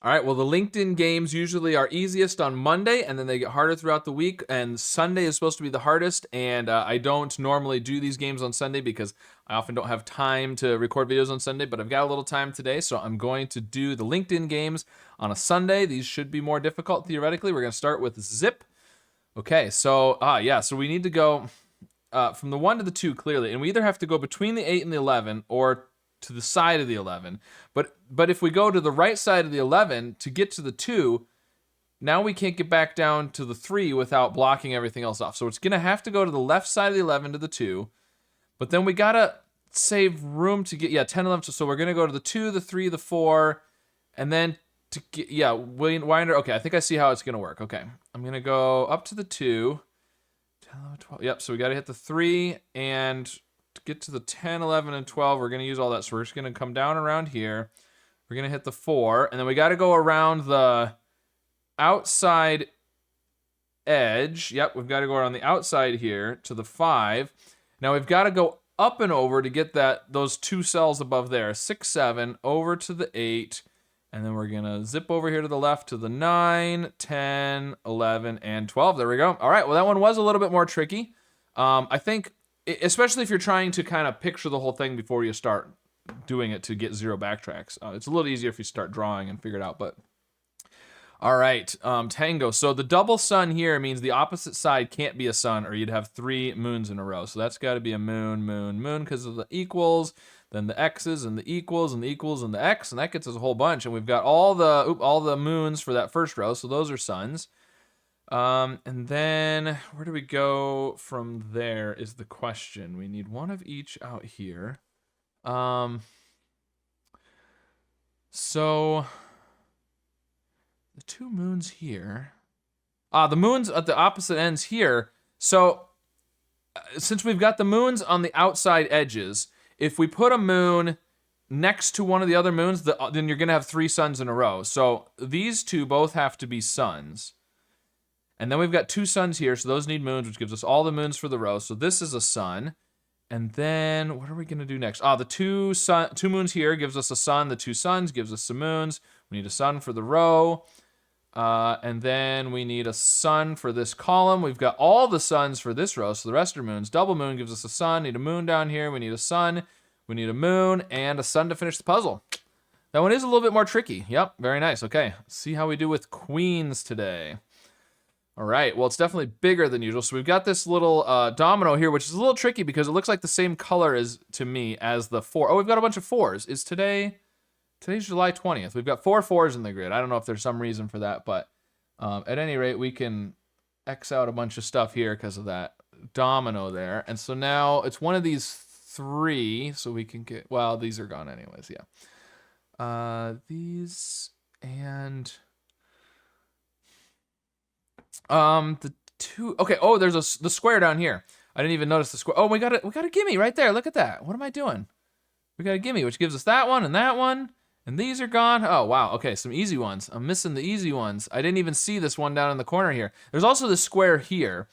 All right, well, the LinkedIn games usually are easiest on Monday, and then they get harder throughout the week, and Sunday is supposed to be the hardest, and I don't normally do these games on Sunday because I often don't have time to record videos on Sunday, but I've got a little time today, so I'm going to do the LinkedIn games on a Sunday. These should be more difficult, theoretically. We're going to start with Zip. Okay, so, so we need to go from the 1 to the 2, clearly, and we either have to go between the 8 and the 11, or to the side of the 11. But if we go to the right side of the 11 to get to the 2, now we can't get back down to the 3 without blocking everything else off. So it's going to have to go to the left side of the 11 to the 2. But then we got to save room to get, 10, 11. So we're going to go to the 2, the 3, the 4, and then to get, Winder. Okay, I think I see how it's going to work. Okay, I'm going to go up to the 2, 10, 11, 12. Yep, so we got to hit the 3, and to get to the 10, 11, and 12, we're going to use all that. So we're just going to come down around here. We're going to hit the 4, and then we got to go around the outside edge. Yep, we've got to go around the outside here to the 5. Now we've got to go up and over to get those 2 cells above there. 6, 7, over to the 8, and then we're going to zip over here to the left to the 9, 10, 11, and 12. There we go. All right, well, that one was a little bit more tricky. I think, especially if you're trying to kind of picture the whole thing before you start doing it to get 0 backtracks. It's a little easier if you start drawing and figure it out, but... All right, Tango. So the double sun here means the opposite side can't be a sun, or you'd have 3 moons in a row. So that's got to be a moon, moon, moon, because of the equals, then the x's, and the equals, and the equals, and the x, and that gets us a whole bunch. And we've got all the moons for that first row, so those are suns. And then where do we go from there is the question. We need one of each out here. So the 2 moons here. The moons at the opposite ends here. So since we've got the moons on the outside edges, if we put a moon next to one of the other moons, then you're going to have 3 suns in a row. So these 2 both have to be suns. And then we've got 2 suns here, so those need moons, which gives us all the moons for the row. So this is a sun. And then what are we going to do next? The 2 moons here gives us a sun. The 2 suns gives us some moons. We need a sun for the row. And then we need a sun for this column. We've got all the suns for this row, so the rest are moons. Double moon gives us a sun. Need a moon down here. We need a sun. We need a moon and a sun to finish the puzzle. That one is a little bit more tricky. Yep, very nice. Okay, let's see how we do with queens today. All right, well, it's definitely bigger than usual. So we've got this little domino here, which is a little tricky because it looks like the same color to me as the 4. Oh, we've got a bunch of 4s. Today's July 20th. We've got 4 4s in the grid. I don't know if there's some reason for that, but at any rate, we can X out a bunch of stuff here because of that domino there. And so now it's one of these 3, so we can get, well, these are gone anyways, yeah. These and... the 2, okay, oh, there's the square down here. I didn't even notice the square. Oh, we got a gimme right there. Look at that. What am I doing? We got a gimme, which gives us that one and that one. And these are gone. Oh, wow. Okay, some easy ones. I'm missing the easy ones. I didn't even see this one down in the corner here. There's also this square here.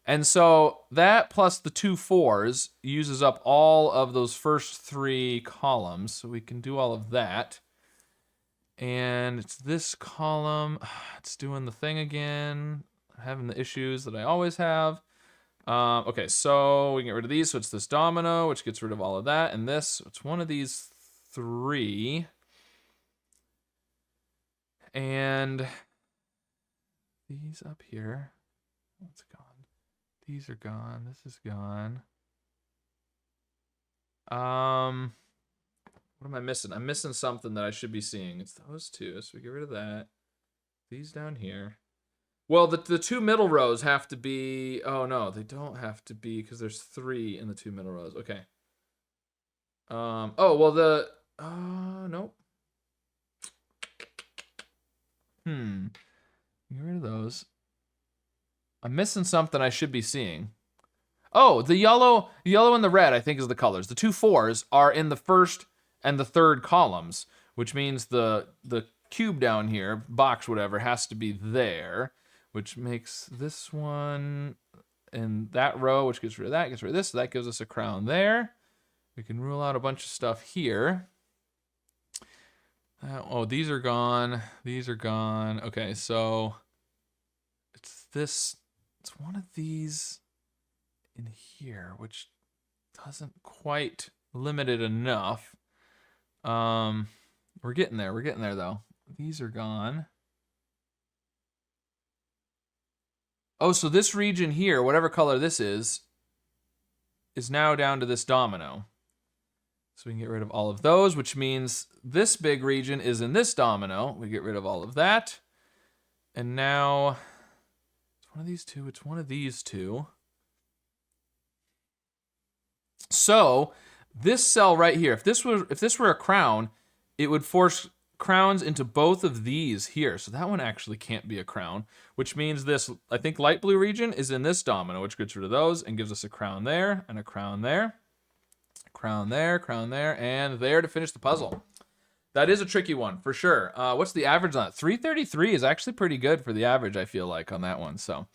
And so that plus the 2 4s uses up all of those first 3 columns. So we can do all of that. And it's this column. It's doing the thing again. Having the issues that I always have. Okay, so we can get rid of these. So it's this domino, which gets rid of all of that. And this, it's one of these 3. And these up here. What's gone? These are gone. This is gone. What am I missing? I'm missing something that I should be seeing. It's those 2, so we get rid of that. These down here. Well, the 2 middle rows have to be... Oh, no, they don't have to be because there's 3 in the 2 middle rows. Okay. Oh, well, nope. Get rid of those. I'm missing something I should be seeing. Oh, the yellow and the red, I think, is the colors. The 2 4s are in the first and the third columns, which means the cube down here, box, whatever, has to be there, which makes this one in that row, which gets rid of that, gets rid of this, so that gives us a crown there. We can rule out a bunch of stuff here. Oh, these are gone. These are gone. Okay, so it's this. It's one of these in here, which doesn't quite limit it enough. We're getting there. We're getting there though. These are gone. Oh, so this region here, whatever color this is now down to this domino. So we can get rid of all of those, which means this big region is in this domino. We get rid of all of that. And now it's one of these two. It's one of these two. So this cell right here, if this were a crown, it would force crowns into both of these here. So that one actually can't be a crown, which means this, I think, light blue region is in this domino, which gets rid of those and gives us a crown there and a crown there. Crown there, and there to finish the puzzle. That is a tricky one, for sure. What's the average on it? 333 is actually pretty good for the average, I feel like, on that one. So,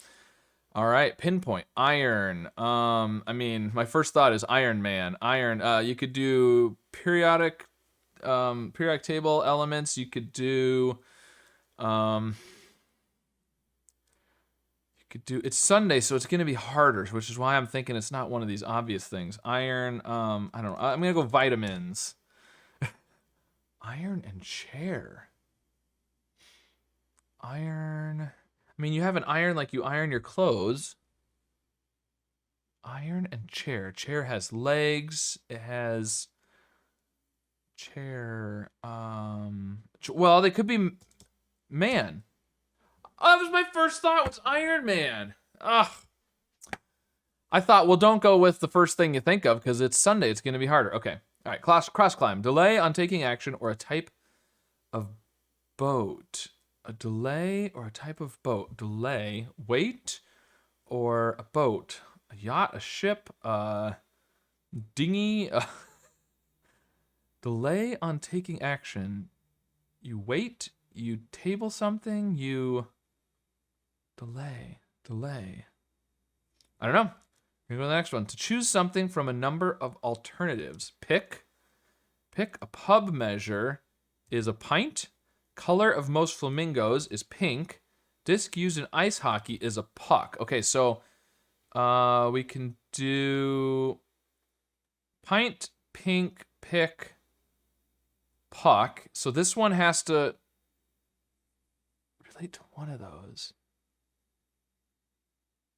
all right, pinpoint. Iron. I mean, my first thought is Iron Man. Iron. You could do periodic table elements. You could do... it's Sunday, so it's going to be harder, which is why I'm thinking it's not one of these obvious things. Iron, I don't know. I'm going to go vitamins. Iron and chair. Iron. I mean, you have an iron like you iron your clothes. Iron and chair. Chair has legs. It has... Chair. Well, they could be man. Oh, that was my first thought, was Iron Man. Ugh. I thought, well, don't go with the first thing you think of because it's Sunday. It's going to be harder. Okay. All right. Cross climb. Delay on taking action or a type of boat. A delay or a type of boat. Delay. Wait or a boat. A yacht, a ship, a dinghy. Delay on taking action. You wait. You table something. You... Delay. I don't know. I'm gonna go to the next one. To choose something from a number of alternatives. Pick a pub measure is a pint. Color of most flamingos is pink. Disc used in ice hockey is a puck. Okay, so we can do pint, pink, pick, puck. So this one has to relate to one of those.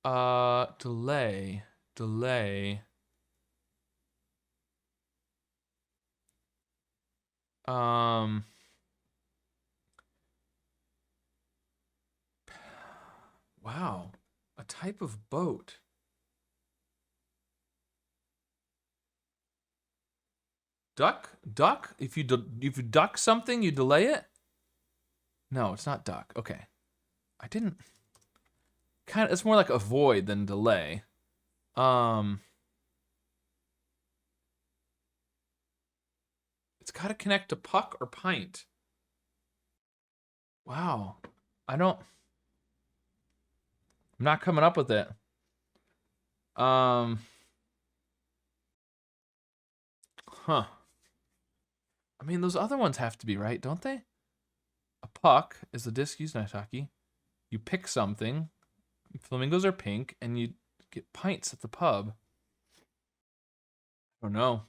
Delay. Wow. A type of boat. Duck? If you duck something, you delay it? No, it's not duck. Okay. I didn't... It's more like avoid than delay. It's got to connect to puck or pint. Wow. I'm not coming up with it. Huh. I mean, those other ones have to be right, don't they? A puck is the disc used in ice hockey. You pick something. Flamingos are pink, and you get pints at the pub. I don't know.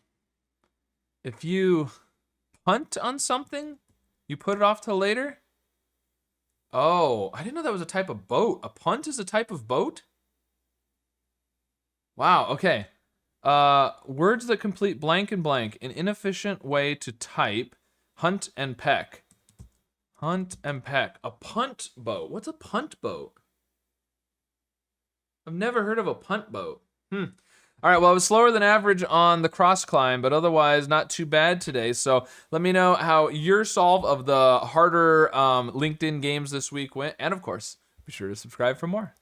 If you punt on something, you put it off till later? Oh, I didn't know that was a type of boat. A punt is a type of boat? Wow, okay. Words that complete blank and blank. An inefficient way to type. Hunt and peck. Hunt and peck. A punt boat. What's a punt boat? I've never heard of a punt boat. All right, well, I was slower than average on the cross climb, but otherwise not too bad today. So let me know how your solve of the harder LinkedIn games this week went. And of course, be sure to subscribe for more.